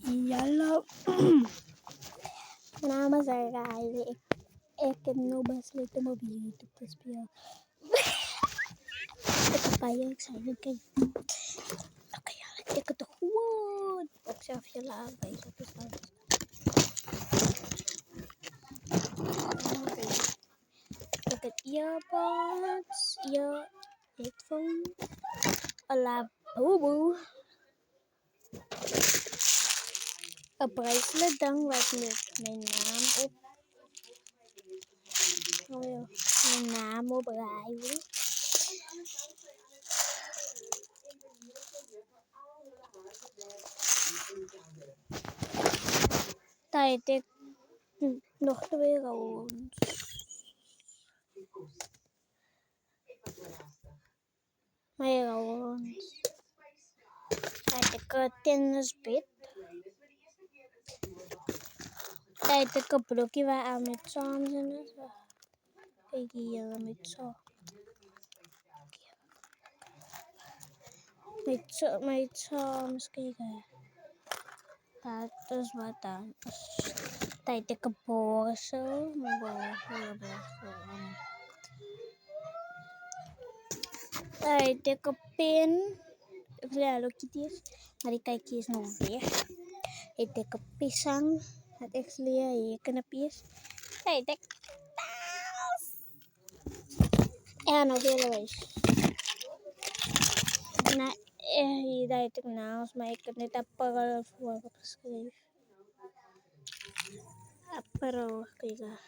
Hallo. Mijn naam is Riley. Ik heb nu besloten om op YouTube te spelen. Ik heb bij je excited. Oké, ja, ik het goed. Ik zelf je laat weten. Dus ik heb earbuds, headphone, een bobo, een bracelet dan wat met mijn naam op. Oh ja, mijn naam op Riley. Tijd ik nog 2 rounds. Meer rounds. Tijd ik een tennisbit. Tijd ik een blokje waar aan met samen zijn. Kijk hier met zo. Met zo kijken. Dat is wat dan. Tijd ik een borstel. Tijd ik een pin. Ik wil Hello Kitty's, maar die kijkje is nog weg. Tijd ik een pisang. Het ik leer hier knapjes. Tijd ik en nog heel eens. Nou, hier tijd ik naast, maar ik heb net apparel voor geschreven. Apparel, kijk.